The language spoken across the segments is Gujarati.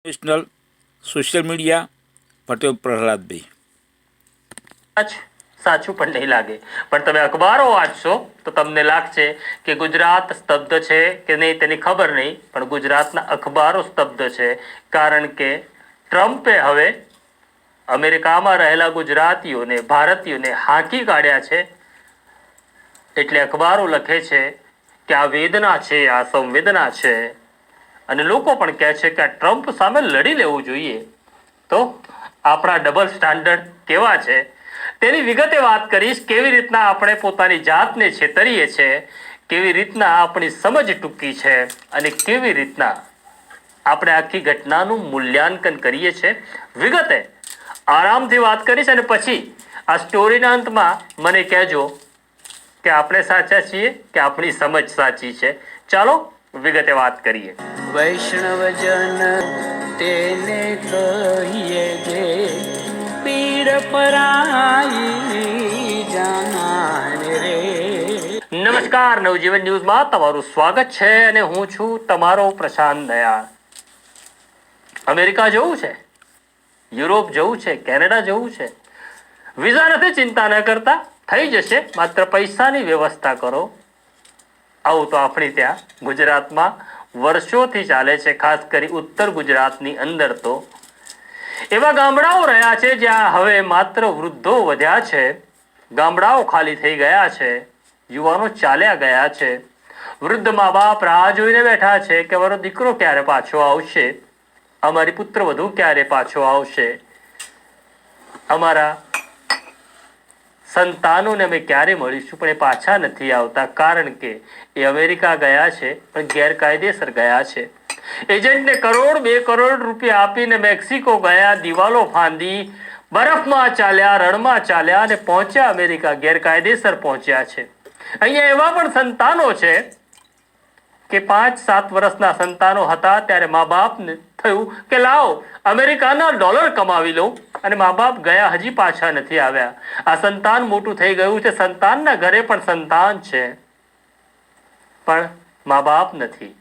National social media Patel Prahladbhai. સાચું પણ નહીં લાગે, પણ તમે અખબારો વાંચશો તો તમને લાગશે કે ગુજરાત સ્તબ્ધ છે કે નહીં તેની ખબર નહીં, પણ ગુજરાતના અખબારો સ્તબ્ધ છે. કારણ કે ટ્રમ્પે હવે અમેરિકામાં રહેલા ગુજરાતીઓને, ભારતીયોને હાંકી કાઢ્યા છે. એટલે અખબારો લખે છે કે આ વેદના છે, આ સંવેદના છે, અને લોકો પણ કહે છે કે આ ટ્રમ્પ સામે લડી લેવું જોઈએ. તો આપણા ડબલ સ્ટાન્ડર્ડ કેવા છે તેની વિગતે વાત કરીશ. કેવી રીતના આપણે પોતાની જાતને છેતરીએ છીએ, કેવી રીતના આપણી સમજ ટૂંકી છે, અને કેવી રીતના આપણે આખી ઘટનાનું મૂલ્યાંકન કરીએ છીએ. વિગતે આરામથી વાત કરીશ, અને પછી આ સ્ટોરીના અંતમાં મને કહેજો કે આપણે સાચા છીએ કે આપણી સમજ સાચી છે. ચાલો વિગતે વાત કરીએ. વૈષ્ણવજન તેને કહીએ જે પીડ પરાઈ જાનાને રે. નમસ્કાર, નવજીવન ન્યૂઝમાં તમારું સ્વાગત છે, અને હું છું તમારો પ્રશાંત દયાળ. અમેરિકા જવું છે, યુરોપ જવું છે, કેનેડા જવું છે, વિઝા નથી, ચિંતા ન કરતા, થઈ જશે, માત્ર પૈસાની વ્યવસ્થા કરો. આવું તો આપણી ત્યાં ગુજરાતમાં વર્ષોથી ચાલે છે. ખાસ કરી ઉત્તર ગુજરાતની અંદર તો એવા ગામડાઓ રહ્યા છે જ્યાં હવે માત્ર વૃદ્ધો વધ્યા છે. ગામડાઓ ખાલી થઈ ગયા છે, યુવાનો ચાલ્યા ગયા છે. વૃદ્ધ મા બાપ રાહ જોઈને બેઠા છે કે અમારો દીકરો ક્યારે પાછો આવશે, અમારી પુત્ર વધુ ક્યારે પાછો આવશે, અમારા સંતાનોને અમે ક્યારે મળીશું. પણ એ પાછા નથી આવતા, કારણ કે એ અમેરિકા ગયા છે, પણ ગેરકાયદેસર ગયા છે. એજન્ટને કરોડ 2 કરોડ રૂપિયા આપીને મેક્સિકો ગયા, દિવાલો ફાંદી, બરફમાં ચાલ્યા, રણમાં ચાલ્યા, અને પહોંચ્યા અમેરિકા, ગેરકાયદેસર પહોંચ્યા છે. અહીંયા એવા પણ સંતાનો છે કે 5-7 વર્ષના સંતાનો હતા ત્યારે મા બાપને થયું કે લાવો અમેરિકાના ડોલર કમાવી લો, અને મા બાપ ગયા, હજી પાછા નથી આવ્યા. આ સંતાન મોટું થઈ ગયું છે, સંતાનના ઘરે પણ સંતાન છે, પણ મા બાપ નથી.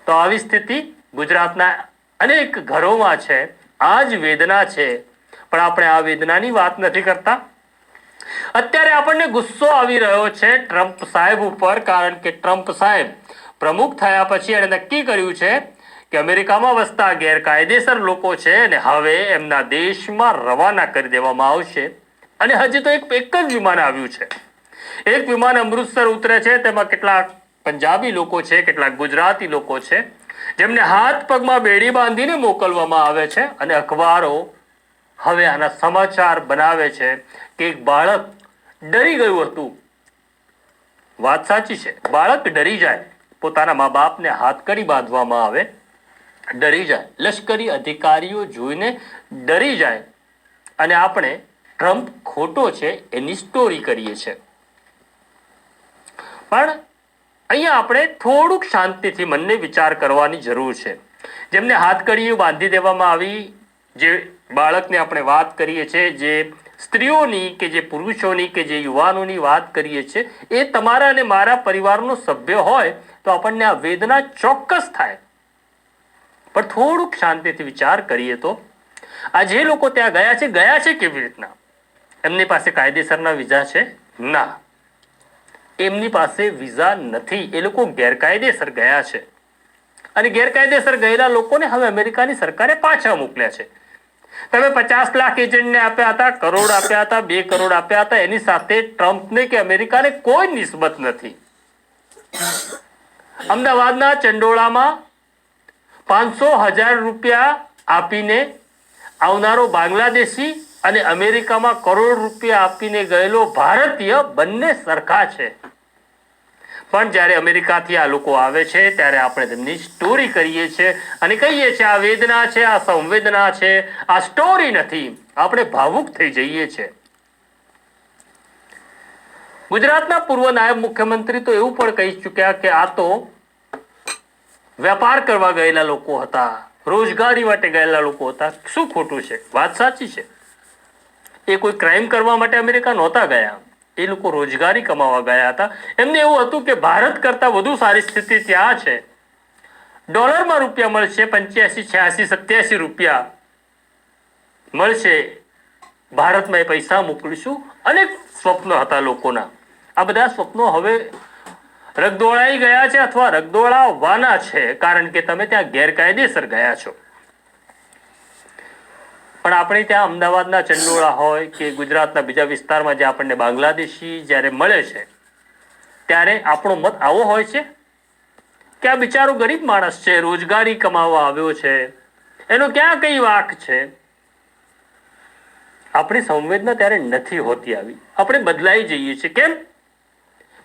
તો આવી સ્થિતિ ગુજરાતના અનેક ઘરોમાં છે. આ જ વેદના છે, પણ આપણે આ વેદનાની વાત નથી કરતા. અત્યારે આપણને ગુસ્સો આવી રહ્યો છે ટ્રમ્પ સાહેબ ઉપર, કારણ કે ટ્રમ્પ સાહેબ પ્રમુખ થયા પછી એણે નક્કી કર્યું છે કે અમેરિકામાં વસતા ગેરકાયદેસર લોકો છે અને હવે એમના દેશમાં રવાના કરી દેવામાં આવશે. અને હજી તો એક જ વિમાન આવ્યું છે. એક વિમાન અમૃતસર ઉતરે છે, તેમાં કેટલાક પંજાબી લોકો છે, કેટલાક ગુજરાતી લોકો છે, જેમને હાથ પગમાં બેડી બાંધીને મોકલવામાં આવે છે. અને અખબારો હવે આના સમાચાર બનાવે છે કે એક બાળક ડરી ગયું હતું. વાત સાચી છે, બાળક ડરી જાય, પોતાના મા બાપને હાથકડી બાંધવામાં આવે, ડરી જાય, લશ્કરી અધિકારીઓ જોઈને ડરી જાય, અને આપણે ટ્રમ્પ ખોટો છે એની સ્ટોરી કરીએ છીએ. પણ અહીંયા આપણે થોડુંક શાંતિથી મનને વિચાર કરવાની જરૂર છે. જેમને હાથકડીઓ બાંધી દેવામાં આવી, જે બાળકને આપણે વાત કરીએ છીએ, જે સ્ત્રીઓની કે જે પુરુષોની કે જે યુવાનોની વાત કરીએ છીએ, એ તમારા અને મારા પરિવારનો સભ્ય હોય તો આપણને આ વેદના ચોક્કસ થાય. પણ થોડુંક શાંતિથી વિચાર કરીએ તો આ જે લોકો ત્યાં ગયા છે કેવી રીતના? એમની પાસે કાયદેસરના વિઝા છે? ના, એમની પાસે વિઝા નથી. એ લોકો ગેરકાયદેસર ગયા છે, અને ગેરકાયદેસર ગયેલા લોકોને હવે અમેરિકાની સરકારે પાછા મોકલ્યા છે. તમે 50 લાખ એજન્ટને આપ્યા હતા, કરોડ આપ્યા હતા, 2 કરોડ આપ્યા હતા, એની સાથે ટ્રમ્પને કે અમેરિકાને કોઈ નિસ્બત નથી. અમદાવાદના ચંડોળામાં 500,000 રૂપિયા આપીને આવનારો બાંગ્લાદેશી અને અમેરિકામાં કરોડ રૂપિયા આપીને ગયેલો ભારતીય બંને સરખા છે. પણ જ્યારે અમેરિકાથી આ લોકો આવે છે ત્યારે આપણે તેમની સ્ટોરી કરીએ છીએ અને કહીએ છીએ આ વેદના છે, આ સંવેદના છે, આ સ્ટોરી નથી. આપણે ભાવુક થઈ જઈએ છીએ. ગુજરાતના પૂર્વ નાયબ મુખ્યમંત્રી તો એવું પણ કહી ચૂક્યા કે આ તો વેપાર કરવા ગયેલા લોકો હતા, રોજગારી માટે ગયેલા લોકો હતા. શું ખોટું છે? વાત સાચી છે. એ કોઈ ક્રાઇમ કરવા માટે અમેરિકા નહોતા ગયા, એ લોકો રોજગારી કમાવા ગયા હતા. એમને એવું હતું કે ભારત કરતા વધુ સારી સ્થિતિ ત્યાં છે, ડોલરમાં રૂપિયા મળશે 85, 86, 87 રૂપિયા મળશે. ભારતમાં એ પૈસા મોકલીશું. અનેક સ્વપ્નો હતા લોકોના. આ બધા સ્વપ્નો હવે રગદોળાઈ ગયા છે અથવા રગદોળાવાના છે, કારણ કે તમે ત્યાં ગેરકાયદેસર ગયા છો. પણ આપણે ત્યાં અમદાવાદના ચંડોળા હોય કે ગુજરાતના બીજા વિસ્તારમાં જે આપણને બાંગ્લાદેશી જ્યારે મળે છે, ત્યારે આપણો મત આવો હોય છે કે આ બિચારો ગરીબ માણસ છે, રોજગારી કમાવા આવ્યો છે, એનો ક્યાં કઈ વાંક છે. આપણી સંવેદના ત્યારે નથી હોતી આવી. આપણે બદલાઈ જઈએ છીએ. કેમ?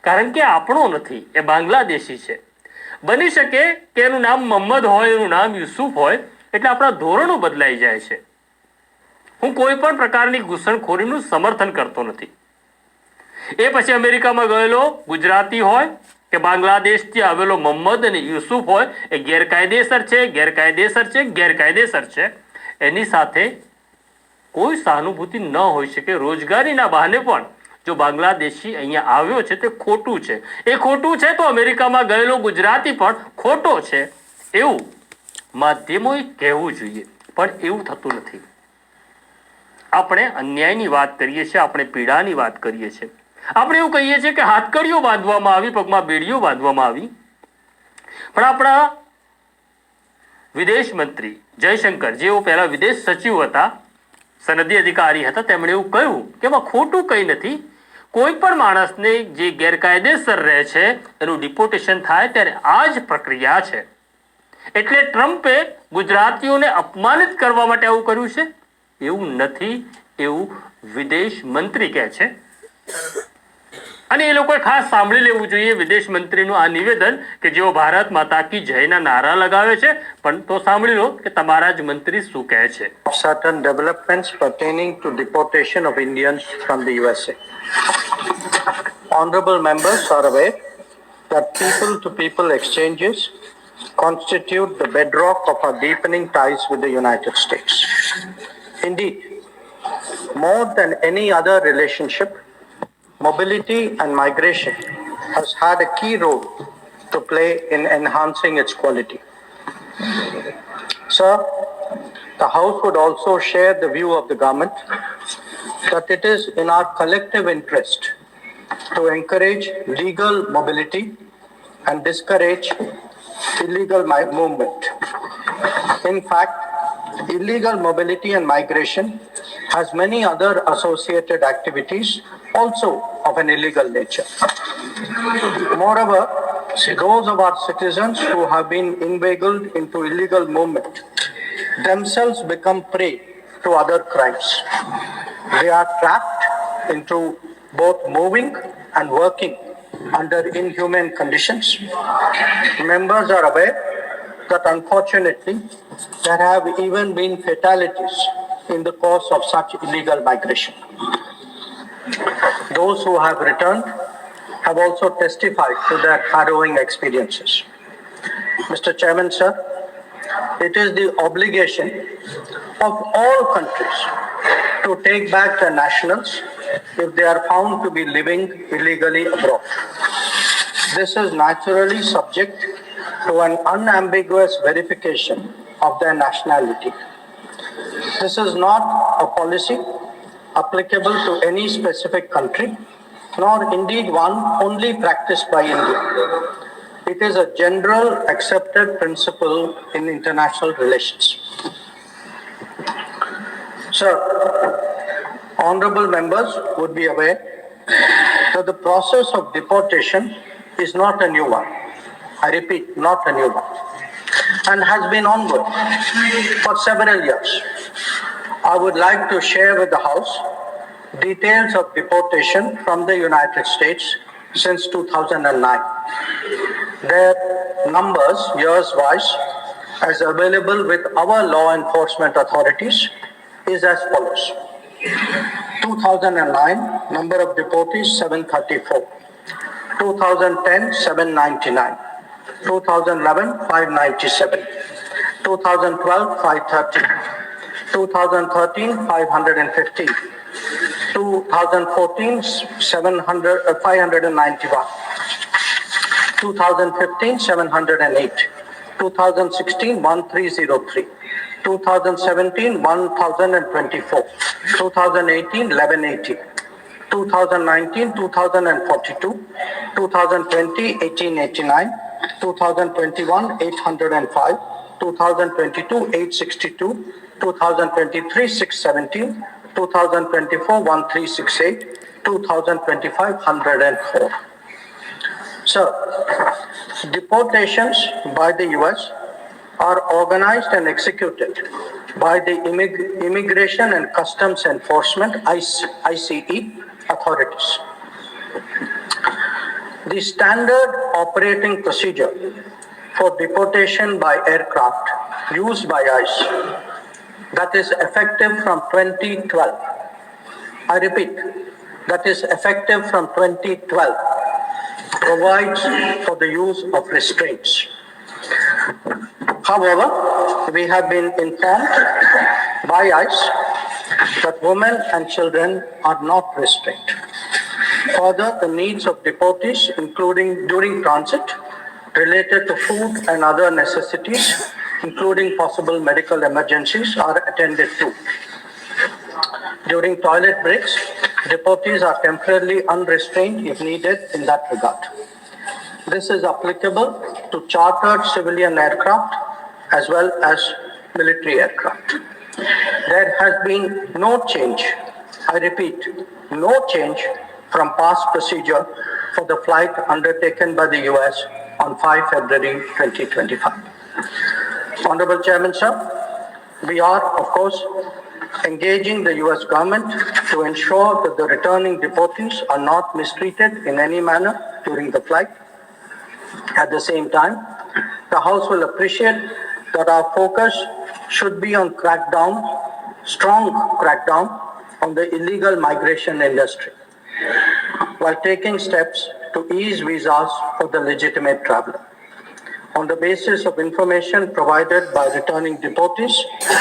કારણ કે આપણો નથી, એ બાંગ્લાદેશી છે. બની શકે કે એનું નામ મોહમ્મદ હોય, એનું નામ યુસુફ હોય, એટલે આપણા ધોરણો બદલાઈ જાય છે. હું કોઈ પણ પ્રકારની ઘૂસણખોરીનું સમર્થન કરતો નથી. એ પછી અમેરિકામાં ગયેલો ગુજરાતી હોય કે બાંગ્લાદેશથી આવેલો મોહમ્મદ અને યુસુફ હોય, એ ગેરકાયદેસર છે, ગેરકાયદેસર છે, ગેરકાયદેસર છે. એની સાથે કોઈ સહાનુભૂતિ ન હોઈ શકે. રોજગારીના બહાને પણ જો બાંગ્લાદેશી અહીંયા આવ્યો છે તે ખોટું છે. એ ખોટું છે તો અમેરિકામાં ગયેલો ગુજરાતી પણ ખોટો છે, એવું માધ્યમોએ કહેવું જોઈએ. પણ એવું થતું નથી. આપણે અન્યાયની વાત કરીએ છીએ, આપણે પીડાની વાત કરીએ છીએ. આપણે એવું કહીએ છીએ કે હાથકડીઓ બાંધવામાં આવી, પગમાં બેડીઓ બાંધવામાં આવી. પણ આપણા વિદેશ મંત્રી જયશંકર, જેઓ પહેલા વિદેશ સચિવ હતા, સનદી અધિકારી હતા, તેમણે એવું કહ્યું કે એમાં ખોટું કંઈ નથી. કોઈ પણ માણસને જે ગેરકાયદેસર રહે છે એનું ડિપોર્ટેશન થાય ત્યારે આ જ પ્રક્રિયા છે. એટલે ટ્રમ્પે ગુજરાતીઓને અપમાનિત કરવા માટે આવું કર્યું છે એવું નથી, એવું વિદેશ મંત્રી કહે છે. અને એ લોકોએ ખાસ સાંભળી લેવું જોઈએ વિદેશ મંત્રીનું આ નિવેદન કે જેઓ ભારત માતા કી જયના નારા લગાવે છે, પણ તો સાંભળી લો કે તમારા જ મંત્રી શું કહે છે. Certain developments pertaining to deportation of Indians from the USA. Honorable members are aware that people-to-people exchanges constitute the bedrock of our deepening ties with the United States. Indeed, more than any other relationship, mobility and migration has had a key role to play in enhancing its quality. Sir, the House would also share the view of the government that it is in our collective interest to encourage legal mobility and discourage illegal movement. In fact, illegal mobility and migration has many other associated activities also of an illegal nature. Moreover, those of our citizens who have been inveigled into illegal movement themselves become prey to other crimes. They are trapped into both moving and working under inhumane conditions. Members are aware that unfortunately there have even been fatalities in the course of such illegal migration. Those who have returned have also testified to their harrowing experiences. Mr. Chairman, sir, it is the obligation of all countries to take back their nationals if they are found to be living illegally abroad. This is naturally subject to an unambiguous verification of their nationality. This is not a policy applicable to any specific country, nor indeed one only practiced by India. It is a general accepted principle in international relations. Sir, honorable members would be aware that the process of deportation is not a new one. I repeat, not a new one, and has been ongoing for several years. I would like to share with the House details of deportation from the United States since 2009. Their numbers, years-wise, as available with our law enforcement authorities, is as follows. 2009, number of deportees 734. 2010, 799. 2011, 597. 2012, 530. 2013, 515. 2014, 591. 2015, 708. 2016 1303, 2017 1024, 2018 1180, 2019 2042, 2020 1889, 2021 805, 2022 862, 2023 617, 2024 1368, 2025 104. So, deportations by the US are organized and executed by the Immigration and Customs Enforcement ICE authorities. The standard operating procedure for deportation by aircraft used by ICE, that is effective from 2012. I repeat, that is effective from 2012, provides for the use of restraints. However, we have been informed by ICE that women and children are not restrained. Further, the needs of deportees, including during transit, related to food and other necessities, including possible medical emergencies, are attended to. During toilet breaks, deportees are temporarily unrestrained if needed in that regard. This is applicable to chartered civilian aircraft as well as military aircraft. There has been no change, I repeat, no change from past procedure for the flight undertaken by the US on 5 February 2025. Honorable Chairman, sir, we are, of course, engaging the US government to ensure that the returning deportees are not mistreated in any manner during the flight. At the same time, the House will appreciate that our focus should be on strong crackdown on the illegal migration industry, while taking steps to ease visas for the legitimate traveler. On the basis of information provided by returning deportees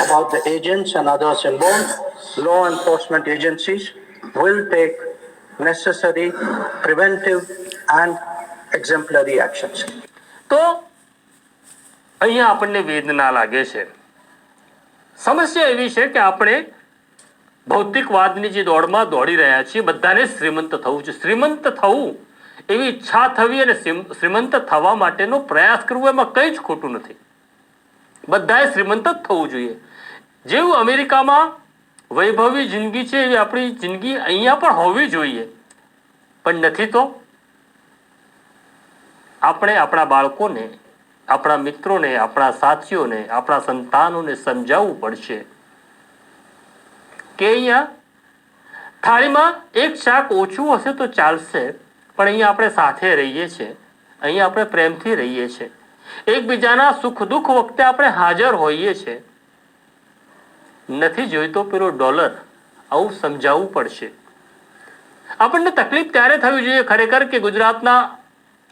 about the agents and others involved, law enforcement agencies will take necessary preventive and exemplary actions. તો અહીંયા આપણને વેદના લાગે છે. સમસ્યા એવી છે કે આપણે ભૌતિકવાદની જે દોડમાં દોડી રહ્યા છીએ, બધાને શ્રીમંત થવું છે. શ્રીમંત થવું એવી ઈચ્છા થવી અને શ્રીમંત થવા માટેનો પ્રયાસ કરવો, એમાં કંઈ જ ખોટું નથી. બધાએ શ્રીમંત જ થવું જોઈએ. જેવું અમેરિકામાં વૈભવી જિંદગી છે એવી આપણી જિંદગી અહીંયા પણ હોવી જોઈએ, પણ નથી. તો આપણે આપણા બાળકોને, આપણા મિત્રોને, આપણા સાથીઓને, આપણા સંતાનોને સમજાવવું પડશે કે અહીંયા થાળીમાં એક શાક ઓછું હશે તો ચાલશે, પણ અહીંયા આપણે સાથે રહીએ છીએ, અહીંયા આપણે પ્રેમથી રહીએ છીએ, એકબીજાના સુખ દુઃખ વખતે આપણે હાજર હોઈએ છીએ. નથી જોઈતો પેલો ડોલર, આવું સમજાવવું પડશે. આપણને તકલીફ ત્યારે થવી જોઈએ ખરેખર કે ગુજરાતના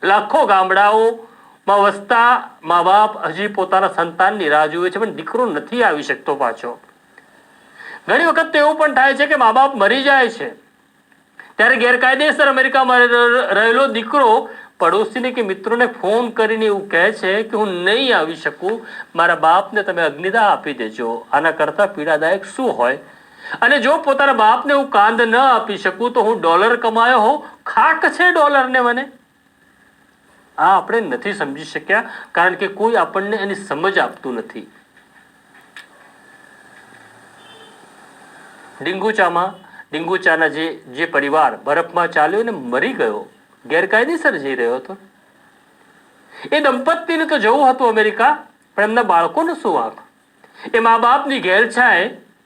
લાખો ગામડાઓમાં વસતા મા બાપ હજી પોતાના સંતાનની રાહ જુએ છે, પણ દીકરો નથી આવી શકતો પાછો. ઘણી વખત તો એવું પણ થાય છે કે મા બાપ મરી જાય છે ત્યારે ગેરકાયદેસર અમેરિકામાં રહેલો દીકરો પડોશીને કે મિત્રોને ફોન કરીને એવું કહે છે કે હું નહીં આવી શકું, મારા બાપને તમે અગ્નિદાહ આપી દેજો. આના કરતાં પીડાદાયક શું હોય? અને જો પોતાના બાપને હું કાંદ ન આપી શકું તો હું ડોલર કમાયો હોઉં, ખાક છે ડોલરને મને. આ આપણે નથી સમજી શક્યા કારણ કે કોઈ આપણને એની સમજ આપતું નથી. ડીંગુચાના જે પરિવાર બરફમાં ચાલ્યો અને મરી ગયો, ગેરકાયદેસર જઈ રહ્યો હતો, એ દંપતીને તો જવું હતું અમેરિકા, પણ એમના બાળકોનો શું વાંક? એ મા બાપની ઘેલછાએ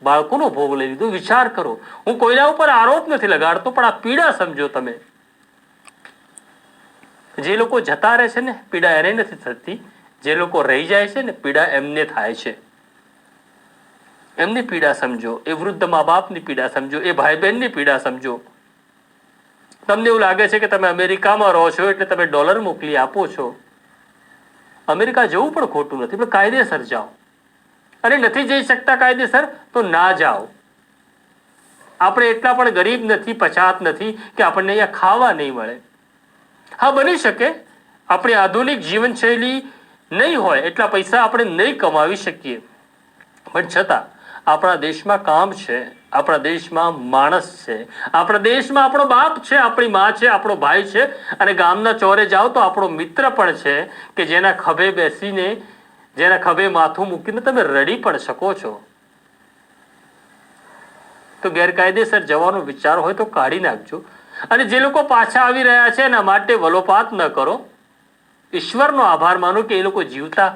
બાળકોનો ભોગ લઈ લીધો. વિચાર કરો, હું કોઈના ઉપર આરોપ નથી લગાડતો, પણ આ પીડા સમજો તમે. જે લોકો જતા રહે છે ને, પીડા એને નથી થતી. જે લોકો રહી જાય છે ને, પીડા એમને થાય છે. એમની પીડા સમજો, એ વૃદ્ધ મા બાપની પીડા સમજો, એ ભાઈ બહેનની પીડા સમજો. તમને એવું લાગે છે કે તમે અમેરિકામાં રહો છો એટલે તમે ડોલર મોકલી આપો છો. અમેરિકા જવું પણ ખોટું નથી, પણ કાયદેસર જાઓ. અને નથી જઈ શકતા કાયદેસર તો ના જાઓ. આપણે એટલા પણ ગરીબ નથી, પછાત નથી કે આપણને અહીંયા ખાવા નહીં મળે. હા, બની શકે આપણી આધુનિક જીવનશૈલી નહીં હોય એટલા પૈસા આપણે નહીં કમાવી શકીએ, પણ છતાં આપણા દેશમાં કામ છે, આપણા દેશમાં માણસ છે, આપણા દેશમાં આપણો બાપ છે, આપણી માં છે, આપણો ભાઈ છે, અને ગામના ચોરે જાઓ તો આપણો મિત્ર પણ છે કે જેના ખભે બેસીને, જેના ખભે માથું મૂકીને તમે રડી પણ શકો છો. તો ગેરકાયદેસર જવાનો વિચાર હોય તો કાઢી નાખજો. અને જે લોકો પાછા આવી રહ્યા છે એના માટે વલોપાત ન કરો. ઈશ્વરનો આભાર માનો કે એ લોકો જીવતા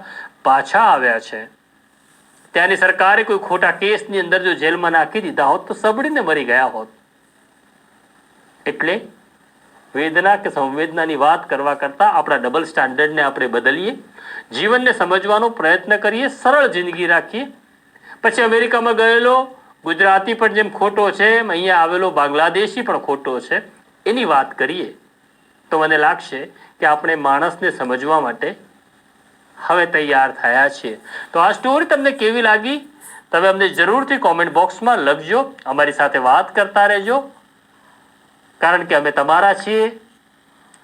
પાછા આવ્યા છે. ત્યાંની સરકારે કોઈ ખોટા કેસની અંદર જો જેલમાં નાખી દીધા હોત તો સબડીને મરી ગયા હોત. એટલે વેદના કે સંવેદનાની વાત કરવા કરતા આપણા ડબલ સ્ટાન્ડર્ડને આપણે બદલીએ, જીવનને સમજવાનો પ્રયત્ન કરીએ, સરળ જિંદગી રાખીએ. પછી અમેરિકામાં ગયેલો ગુજરાતી પણ જેમ ખોટો છે એમ અહીંયા આવેલો બાંગ્લાદેશી પણ ખોટો છે એની વાત કરીએ તો મને લાગશે કે આપણે માણસને સમજવા માટે હવે તૈયાર થયા છીએ. તો આ સ્ટોરી તમને કેવી લાગી તમે અમને જરૂરથી કોમેન્ટ બોક્સમાં લખજો, અમારી સાથે વાત કરતા રહેજો, કારણ કે અમે તમારા છીએ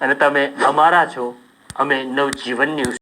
અને તમે અમારા છો. અમે નવજીવન ન્યૂઝ